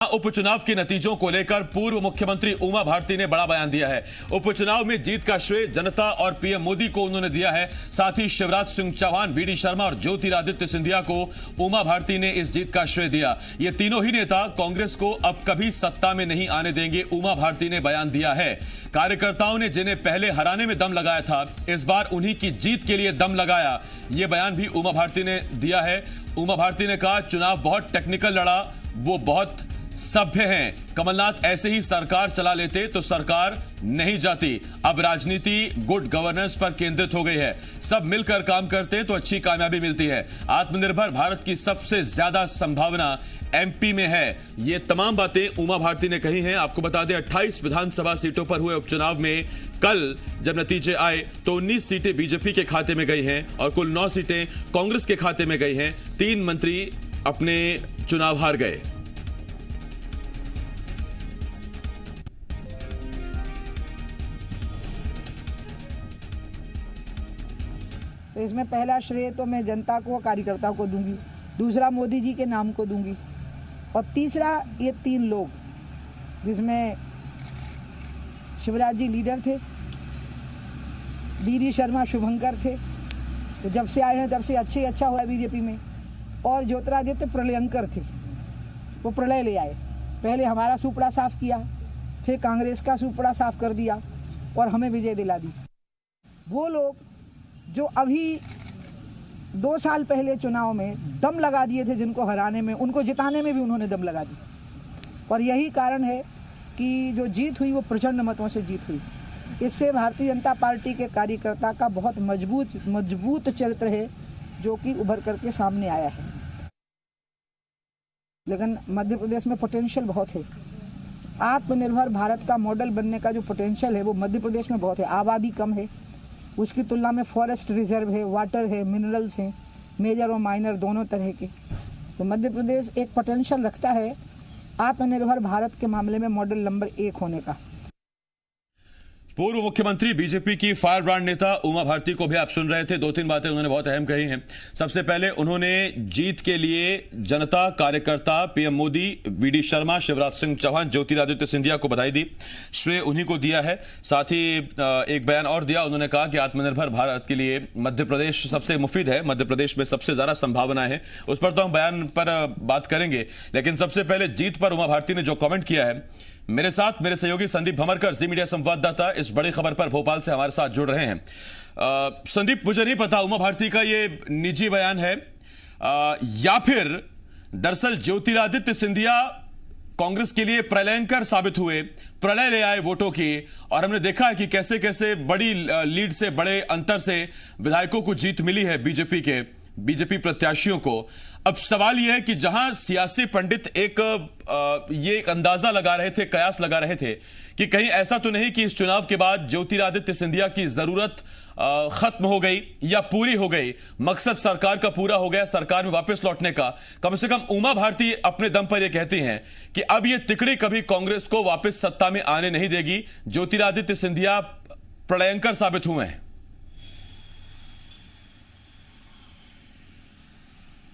उपचुनाव के नतीजों को लेकर पूर्व मुख्यमंत्री उमा भारती ने बड़ा बयान दिया है। उपचुनाव में जीत का श्रेय जनता और पीएम मोदी को उन्होंने दिया है। साथ ही शिवराज सिंह चौहान, वीडी शर्मा और ज्योतिरादित्य सिंधिया को उमा भारती ने इस जीत का श्रेय दिया। ये तीनों ही नेता कांग्रेस को अब कभी सत्ता में नहीं आने देंगे, उमा भारती ने बयान दिया है। कार्यकर्ताओं ने जिन्हें पहले हराने में दम लगाया था, इस बार उन्हीं की जीत के लिए दम लगाया। ये बयान भी उमा भारती ने दिया है। उमा भारती ने कहा, चुनाव बहुत टेक्निकल लड़ा, वो बहुत सभ्य हैं। कमलनाथ ऐसे ही सरकार चला लेते तो सरकार नहीं जाती। अब राजनीति गुड गवर्नेंस पर केंद्रित हो गई है। सब मिलकर काम करते तो अच्छी कामयाबी मिलती है। आत्मनिर्भर भारत की सबसे ज्यादा संभावना एमपी में है। ये तमाम बातें उमा भारती ने कही हैं। आपको बता दें, 28 विधानसभा सीटों पर हुए उपचुनाव में कल जब नतीजे आए तो 19 सीटें बीजेपी के खाते में गई हैं और कुल 9 सीटें कांग्रेस के खाते में गई हैं। 3 मंत्री अपने चुनाव हार गए। तो इसमें पहला श्रेय तो मैं जनता को, कार्यकर्ताओं को दूंगी, दूसरा मोदी जी के नाम को दूंगी और तीसरा ये 3 लोग, जिसमें शिवराज जी लीडर थे, वीडी शर्मा शुभंकर थे, तो जब से आए हैं तब से अच्छा हुआ बीजेपी में, और ज्योतिरादित्य प्रलयंकर थे, वो प्रलय ले आए। पहले हमारा सुपड़ा साफ किया, फिर कांग्रेस का सुपड़ा साफ कर दिया और हमें विजय दिला दी। वो लोग जो अभी 2 साल पहले चुनाव में दम लगा दिए थे जिनको हराने में, उनको जिताने में भी उन्होंने दम लगा दी। और यही कारण है कि जो जीत हुई वो प्रचंड मतों से जीत हुई। इससे भारतीय जनता पार्टी के कार्यकर्ता का बहुत मजबूत चरित्र है जो कि उभर करके सामने आया है। लेकिन मध्य प्रदेश में पोटेंशियल बहुत है। आत्मनिर्भर भारत का मॉडल बनने का जो पोटेंशियल है वो मध्य प्रदेश में बहुत है। आबादी कम है, उसकी तुलना में फॉरेस्ट रिजर्व है, वाटर है, मिनरल्स हैं, मेजर और माइनर दोनों तरह के। तो मध्य प्रदेश एक पोटेंशियल रखता है आत्मनिर्भर भारत के मामले में मॉडल नंबर 1 होने का। पूर्व मुख्यमंत्री बीजेपी की फायर ब्रांड नेता उमा भारती को भी आप सुन रहे थे। 2-3 बातें उन्होंने बहुत अहम कही हैं। सबसे पहले उन्होंने जीत के लिए जनता, कार्यकर्ता, पीएम मोदी, वीडी शर्मा, शिवराज सिंह चौहान, ज्योतिरादित्य सिंधिया को बधाई दी, श्रेय उन्हीं को दिया है। साथ ही एक बयान और दिया, उन्होंने कहा कि आत्मनिर्भर भारत के लिए मध्य प्रदेश सबसे मुफीद है, मध्य प्रदेश में सबसे ज्यादा संभावनाएं हैं। उस पर तो हम बयान पर बात करेंगे, लेकिन सबसे पहले जीत पर उमा भारती ने जो कमेंट किया है। मेरे साथ मेरे सहयोगी संदीप भमरकर, जी मीडिया संवाददाता, इस बड़ी खबर पर भोपाल से हमारे साथ जुड़ रहे हैं। संदीप, मुझे नहीं पता उमा भारती का ये निजी बयान है या फिर दरअसल ज्योतिरादित्य सिंधिया कांग्रेस के लिए प्रलयंकर साबित हुए, प्रलय ले आए वोटों की, और हमने देखा है कि कैसे कैसे बड़ी लीड से, बड़े अंतर से विधायकों को जीत मिली है बीजेपी प्रत्याशियों को। अब सवाल यह है कि जहां सियासी पंडित ये एक अंदाजा लगा रहे थे, कयास लगा रहे थे कि कहीं ऐसा तो नहीं कि इस चुनाव के बाद ज्योतिरादित्य सिंधिया की जरूरत खत्म हो गई या पूरी हो गई, मकसद सरकार का पूरा हो गया, सरकार में वापस लौटने का। कम से कम उमा भारती अपने दम पर यह कहती हैं कि अब यह तिकड़ी कभी कांग्रेस को वापस सत्ता में आने नहीं देगी। ज्योतिरादित्य सिंधिया प्रलयंकर साबित हुए हैं।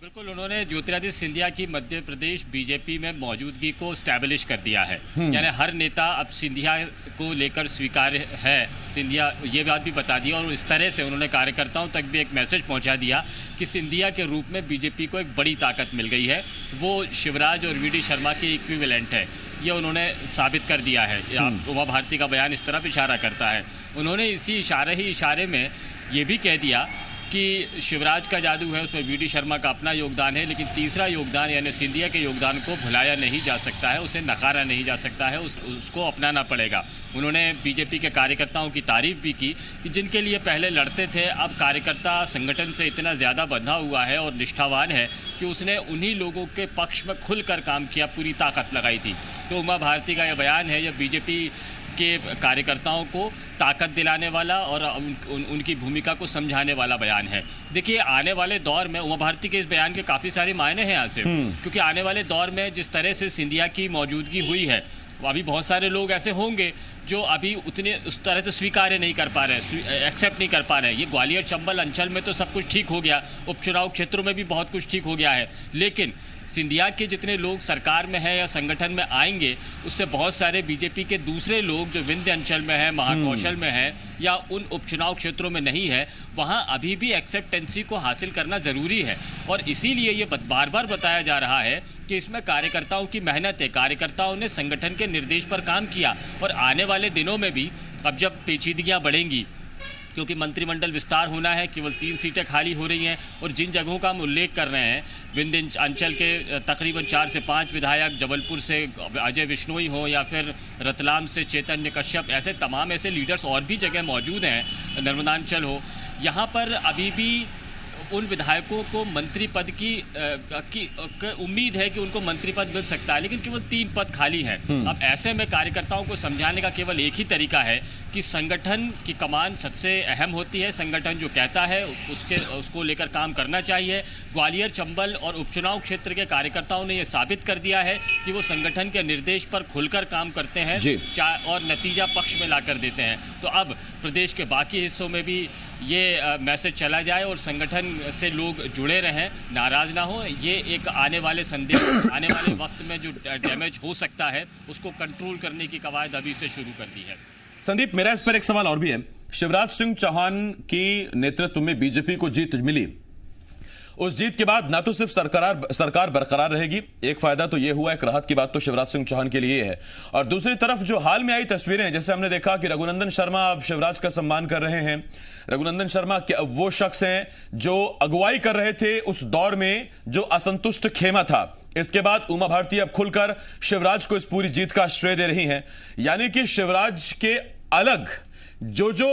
बिल्कुल, उन्होंने ज्योतिरादित्य सिंधिया की मध्य प्रदेश बीजेपी में मौजूदगी को स्टैब्लिश कर दिया है। यानी हर नेता अब सिंधिया को लेकर स्वीकार्य है। सिंधिया ये बात भी बता दिया और इस तरह से उन्होंने कार्यकर्ताओं तक भी एक मैसेज पहुंचा दिया कि सिंधिया के रूप में बीजेपी को एक बड़ी ताकत मिल गई है, वो शिवराज और वीडी शर्मा के इक्विवेलेंट है। ये उन्होंने साबित कर दिया है। उमा भारती का बयान इस तरफ इशारा करता है। उन्होंने इसी इशारे में ये भी कह दिया कि शिवराज का जादू है, उसमें वीडी शर्मा का अपना योगदान है, लेकिन तीसरा योगदान यानी सिंधिया के योगदान को भुलाया नहीं जा सकता है, उसे नकारा नहीं जा सकता है, उसको अपनाना पड़ेगा। उन्होंने बीजेपी के कार्यकर्ताओं की तारीफ भी की कि जिनके लिए पहले लड़ते थे, अब कार्यकर्ता संगठन से इतना ज़्यादा बंधा हुआ है और निष्ठावान है कि उसने उन्हीं लोगों के पक्ष में खुलकर काम किया, पूरी ताकत लगाई थी। तो उमा भारती का यह बयान है, यह बीजेपी के कार्यकर्ताओं को ताकत दिलाने वाला और उनकी भूमिका को समझाने वाला बयान है। देखिए, आने वाले दौर में उमा भारती के इस बयान के काफ़ी सारे मायने हैं आसिफ, क्योंकि आने वाले दौर में जिस तरह से सिंधिया की मौजूदगी हुई है, अभी बहुत सारे लोग ऐसे होंगे जो अभी उतने उस तरह से स्वीकार्य नहीं कर पा रहे, एक्सेप्ट नहीं कर पा रहे। ये ग्वालियर चंबल अंचल में तो सब कुछ ठीक हो गया, उपचुनाव क्षेत्रों में भी बहुत कुछ ठीक हो गया है, लेकिन सिंधिया के जितने लोग सरकार में हैं या संगठन में आएंगे, उससे बहुत सारे बीजेपी के दूसरे लोग जो विंध्य अंचल में है, महाकौशल में है या उन उपचुनाव क्षेत्रों में नहीं है, वहां अभी भी एक्सेप्टेंसी को हासिल करना ज़रूरी है। और इसीलिए ये बार बार बताया जा रहा है कि इसमें कार्यकर्ताओं की मेहनत है, कार्यकर्ताओं ने संगठन के निर्देश पर काम किया। और आने वाले दिनों में भी अब जब पेचीदगियाँ बढ़ेंगी, क्योंकि मंत्रिमंडल विस्तार होना है, केवल 3 सीटें खाली हो रही हैं, और जिन जगहों का हम उल्लेख कर रहे हैं, विंध्य अंचल के तकरीबन 4 से 5 विधायक, जबलपुर से अजय विश्नोई हो या फिर रतलाम से चैतन्य कश्यप, ऐसे तमाम ऐसे लीडर्स और भी जगह मौजूद हैं, नर्मदांचल हो, यहाँ पर अभी भी उन विधायकों को मंत्री पद की उम्मीद है कि उनको मंत्री पद मिल सकता है, लेकिन केवल 3 पद खाली हैं। अब ऐसे में कार्यकर्ताओं को समझाने का केवल एक ही तरीका है कि संगठन की कमान सबसे अहम होती है, संगठन जो कहता है उसको लेकर काम करना चाहिए। ग्वालियर, चंबल और उपचुनाव क्षेत्र के कार्यकर्ताओं ने यह साबित कर दिया है कि वो संगठन के निर्देश पर खुलकर काम करते हैं और नतीजा पक्ष में लाकर देते हैं। तो अब प्रदेश के बाकी हिस्सों में भी ये मैसेज चला जाए और संगठन से लोग जुड़े रहें, नाराज ना हो। ये एक आने वाले आने वाले वक्त में जो डैमेज हो सकता है उसको कंट्रोल करने की कवायद अभी से शुरू कर दी है। संदीप, मेरा इस पर एक सवाल और भी है। शिवराज सिंह चौहान की नेतृत्व में बीजेपी को जीत मिली, उस जीत के बाद ना तो सिर्फ सरकार बरकरार रहेगी, एक फायदा तो यह हुआ, एक राहत की बात तो शिवराज सिंह चौहान के लिए है, और दूसरी तरफ जो हाल में आई तस्वीरें, जैसे हमने देखा कि रघुनंदन शर्मा अब शिवराज का सम्मान कर रहे हैं। रघुनंदन शर्मा वो शख्स हैं जो अगुवाई कर रहे थे उस दौर में जो असंतुष्ट खेमा था। इसके बाद उमा भारती अब खुलकर शिवराज को इस पूरी जीत का श्रेय दे रही हैं, यानी कि शिवराज के अलग जो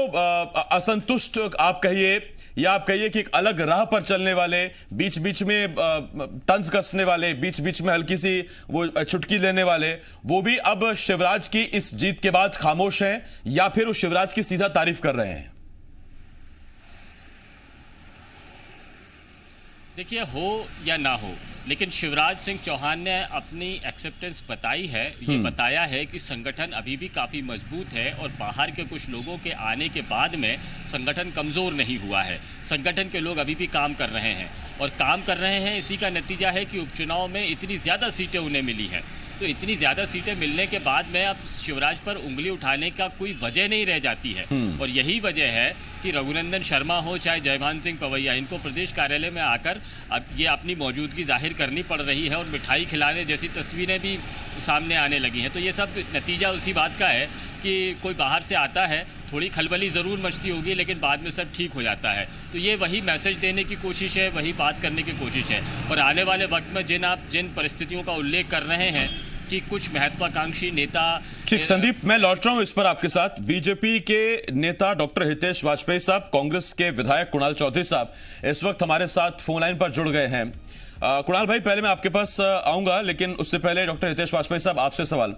असंतुष्ट आप कहिए या आप कहिए कि एक अलग राह पर चलने वाले, बीच बीच में तंज कसने वाले, बीच बीच में हल्की सी वो चुटकी लेने वाले, वो भी अब शिवराज की इस जीत के बाद खामोश हैं या फिर वो शिवराज की सीधा तारीफ कर रहे हैं? देखिए, हो या ना हो, लेकिन शिवराज सिंह चौहान ने अपनी एक्सेप्टेंस बताई है, ये बताया है कि संगठन अभी भी काफ़ी मजबूत है और बाहर के कुछ लोगों के आने के बाद में संगठन कमज़ोर नहीं हुआ है। संगठन के लोग अभी भी काम कर रहे हैं और काम कर रहे हैं, इसी का नतीजा है कि उपचुनाव में इतनी ज़्यादा सीटें उन्हें मिली हैं। तो इतनी ज़्यादा सीटें मिलने के बाद में अब शिवराज पर उंगली उठाने का कोई वजह नहीं रह जाती है। और यही वजह है कि रघुनंदन शर्मा हो चाहे जयभान सिंह पवैया, इनको प्रदेश कार्यालय में आकर अब ये अपनी मौजूदगी जाहिर करनी पड़ रही है और मिठाई खिलाने जैसी तस्वीरें भी सामने आने लगी हैं। तो ये सब नतीजा उसी बात का है कि कोई बाहर से आता है, थोड़ी खलबली ज़रूर मचती होगी, लेकिन बाद में सब ठीक हो जाता है। तो ये वही मैसेज देने की कोशिश है, वही बात करने की कोशिश है। और आने वाले वक्त में जिन परिस्थितियों का उल्लेख कर रहे हैं कि कुछ महत्वाकांक्षी नेता। ठीक संदीप, मैं लौट रहा हूं इस पर आपके साथ। बीजेपी के नेता डॉक्टर हितेश वाजपेयी साहब, कांग्रेस के विधायक कुणाल चौधरी साहब इस वक्त हमारे साथ फोन लाइन पर जुड़ गए हैं। कुणाल भाई, पहले मैं आपके पास आऊंगा, लेकिन उससे पहले डॉक्टर हितेश वाजपेयी साहब आपसे सवाल।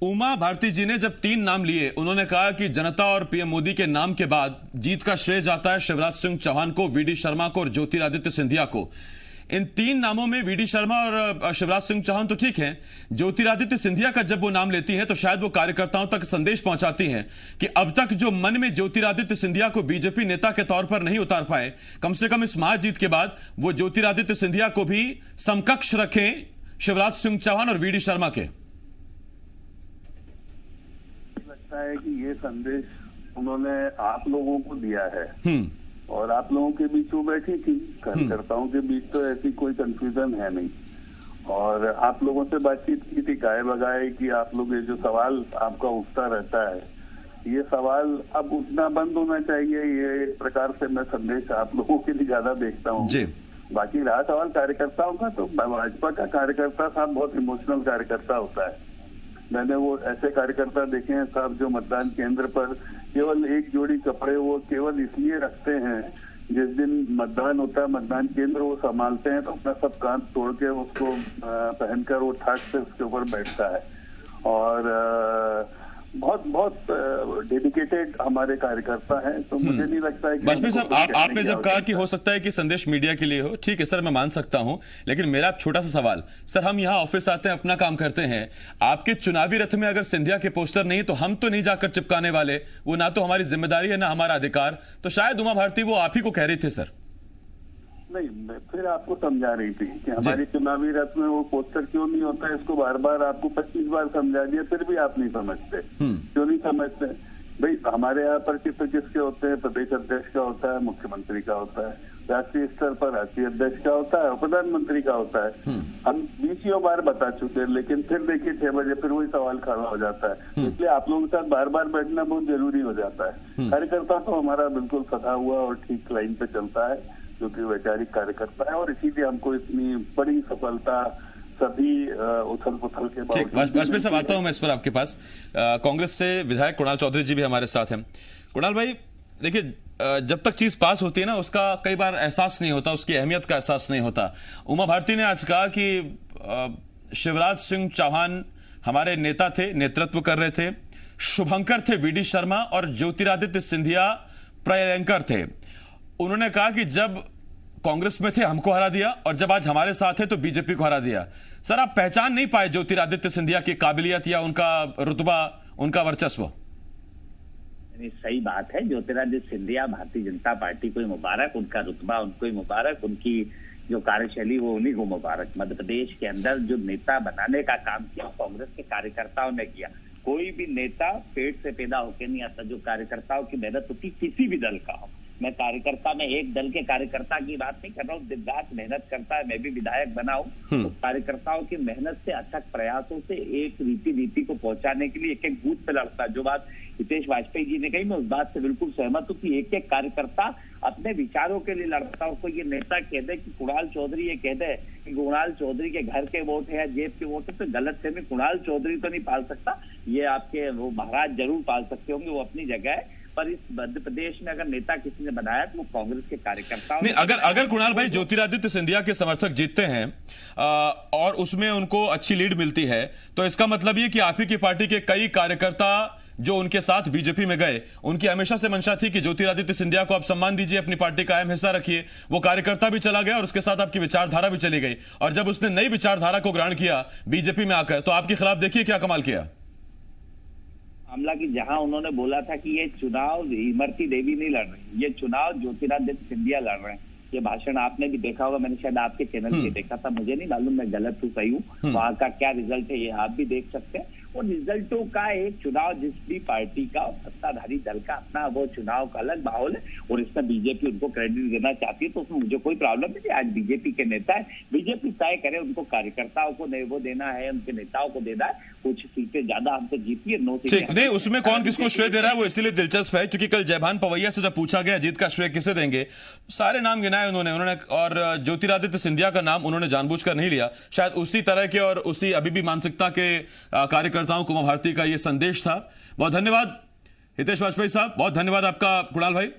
उमा भारती जी ने जब 3 नाम लिए, उन्होंने कहा कि जनता और पीएम मोदी के नाम के बाद जीत का श्रेय जाता है शिवराज सिंह चौहान को, वीडी शर्मा को और ज्योतिरादित्य सिंधिया को। इन 3 नामों में वीडी शर्मा और शिवराज सिंह चौहान तो ठीक हैं, ज्योतिरादित्य सिंधिया का जब वो नाम लेती हैं तो शायद वो कार्यकर्ताओं तक संदेश पहुंचाती हैं कि अब तक जो मन में ज्योतिरादित्य सिंधिया को बीजेपी नेता के तौर पर नहीं उतार पाए, कम से कम इस महाजीत के बाद वो ज्योतिरादित्य सिंधिया को भी समकक्ष रखें शिवराज सिंह चौहान और वीडी शर्मा के। लगता है कि ये संदेश उन्होंने आप लोगों को दिया है और आप लोगों के बीच वो बैठी थी। कार्यकर्ताओं के बीच तो ऐसी कोई कंफ्यूजन है नहीं, और आप लोगों से बातचीत की थी गाय बगाए कि आप लोग ये जो सवाल आपका उठता रहता है, ये सवाल अब उठना बंद होना चाहिए। ये एक प्रकार से मैं संदेश आप लोगों के लिए ज्यादा देखता हूँ। बाकी रहा सवाल कार्यकर्ताओं का, तो भाजपा का कार्यकर्ता साहब बहुत इमोशनल कार्यकर्ता होता है। मैंने वो ऐसे कार्यकर्ता देखे हैं साहब जो मतदान केंद्र पर केवल एक जोड़ी कपड़े वो केवल इसलिए रखते हैं, जिस दिन मतदान होता है मतदान केंद्र वो संभालते हैं तो अपना सब कांच तोड़ के उसको पहनकर वो ठाट से उसके ऊपर बैठता है। और बहुत डेडिकेटेड हमारे कार्यकर्ता हैं, तो मुझे नहीं लगता है कि वाजपेयी साहब, आपने जब कहा कि हो सकता है कि संदेश मीडिया के लिए हो, ठीक है सर, मैं मान सकता हूं, लेकिन मेरा छोटा सा सवाल, सर हम यहां ऑफिस आते हैं, अपना काम करते हैं, आपके चुनावी रथ में अगर सिंधिया के पोस्टर नहीं तो हम तो नहीं जाकर चिपकाने वाले, वो ना तो हमारी जिम्मेदारी है ना हमारा अधिकार, तो शायद उमा भारती वो आप ही को कह रही थी सर। नहीं, मैं फिर आपको समझा रही थी कि हमारी चुनावी रथ में वो पोस्टर क्यों नहीं होता, इसको बार बार आपको 25 बार समझा दिया, फिर भी आप नहीं समझते। क्यों नहीं समझते? भाई हमारे यहाँ पर चित्र किसके होते हैं? प्रदेश अध्यक्ष का होता है, मुख्यमंत्री का होता है, राष्ट्रीय स्तर पर राष्ट्रीय अध्यक्ष का होता है और प्रधानमंत्री का होता है। हम 20 बार बता चुके हैं, लेकिन फिर देखिए 6 बजे फिर वही सवाल खड़ा हो जाता है। इसलिए आप लोगों के साथ बार बार बैठना बहुत जरूरी हो जाता है। कार्यकर्ता तो हमारा बिल्कुल सधा हुआ और ठीक लाइन पे चलता है, जो कि वैचारिक कार्यकर्ता है, और इसीलिए हमको इतनी बड़ी सफलता सभी उथल पुथल के ठीक। वाजपेयी साहब, आता हूं मैं इस पर आपके पास। कांग्रेस से विधायक कुणाल चौधरी जी भी हमारे साथ हैं। कुणाल भाई, देखिए, जब तक चीज पास होती है ना, उसका कई बार एहसास नहीं होता, उसकी अहमियत का एहसास नहीं होता। उमा भारती ने आज कहा कि शिवराज सिंह चौहान हमारे नेता थे, नेतृत्व कर रहे थे, शुभंकर थे वीडी शर्मा और ज्योतिरादित्य सिंधिया प्रियंकर थे। उन्होंने कहा कि जब कांग्रेस में थे हमको हरा दिया, और जब आज हमारे साथ है तो बीजेपी को हरा दिया। सर, आप पहचान नहीं पाए ज्योतिरादित्य सिंधिया की काबिलियत या उनका रुतबा, उनका वर्चस्व? सही बात है। ज्योतिरादित्य सिंधिया भारतीय जनता पार्टी को ही मुबारक, उनका रुतबा उनको ही मुबारक, उनकी जो कार्यशैली वो उन्हीं को मुबारक। मध्य प्रदेश के अंदर जो नेता बनाने का काम किया कांग्रेस के कार्यकर्ताओं ने किया। कोई भी नेता पेट से पैदा होकर नहीं आता, जो कार्यकर्ताओं की मेहनत होती किसी भी दल का हो। मैं कार्यकर्ता में एक दल के कार्यकर्ता की बात नहीं कर रहा हूँ, दिन रात मेहनत करता है। मैं भी विधायक बना हूँ, तो कार्यकर्ताओं की मेहनत से, अथक प्रयासों से एक नीति को पहुंचाने के लिए एक एक बूथ पे लड़ता है। जो बात हितेश वाजपेयी जी ने कही, मैं उस बात से बिल्कुल सहमत हूँ कि एक एक कार्यकर्ता अपने विचारों के लिए लड़ता है। कोई ये नेता कह दे कि कुणाल चौधरी ये कह दे कि कुणाल चौधरी के घर के वोट है या जेब के वोट है, तो गलत फहमी कुणाल चौधरी तो नहीं पाल सकता। ये आपके वो महाराज जरूर पाल सकते होंगे, वो अपनी जगह है। पर इस मध्य प्रदेश में अगर नेता किसी ने बनाया तो वो कांग्रेस के कार्यकर्ताओं ने। अगर कुणाल भाई ज्योतिरादित्य सिंधिया के समर्थक जीतते हैं और उसमें उनको अच्छी लीड मिलती है, तो इसका मतलब ये कि आप ही की पार्टी के कई कार्यकर्ता जो उनके साथ बीजेपी में गए, उनकी हमेशा से मंशा थी कि ज्योतिरादित्य सिंधिया को आप सम्मान दीजिए, अपनी पार्टी का अहम हिस्सा रखिए। वो कार्यकर्ता भी चला गया और उसके साथ आपकी विचारधारा भी चली गई, और जब उसने नई विचारधारा को ग्रहण किया बीजेपी में आकर, तो आपके खिलाफ देखिए क्या कमाल किया। मामला कि जहां उन्होंने बोला था कि ये चुनाव इमरती देवी नहीं लड़ रही, ये चुनाव ज्योतिरादित्य सिंधिया लड़ रहे हैं, ये भाषण आपने भी देखा होगा, मैंने शायद आपके चैनल पे देखा था, मुझे नहीं मालूम मैं गलत हूँ सही हूँ। वहां का क्या रिजल्ट है ये आप भी देख सकते हैं। और रिजल्टों का एक चुनाव, जिस भी पार्टी का सत्ताधारी दल का अपना वो चुनाव का अलग माहौल है, और इसमें बीजेपी उनको क्रेडिट देना चाहती है, तो उसमें मुझे कोई प्रॉब्लम नहीं। आज बीजेपी के नेता है, बीजेपी तय करे उनको कार्यकर्ताओं को वो देना है, उनके नेताओं को देना है। कुछ सीटें ज्यादा हमसे जीती है, 9 सीटें नहीं, उसमें कौन किसको श्रेय दे रहा है वो इसीलिए दिलचस्प है, क्योंकि कल जयभान पवैया से जब पूछा गया जीत का श्रेय किसे देंगे, सारे नाम गिनाए उन्होंने, और ज्योतिरादित्य सिंधिया का नाम उन्होंने जानबूझकर नहीं लिया। शायद उसी तरह के और उसी अभी भी मानसिकता के कार्यकर्ताओं को उमा भारती का ये संदेश था। बहुत धन्यवाद हितेश वाजपेयी साहब, बहुत धन्यवाद आपका कुणाल भाई।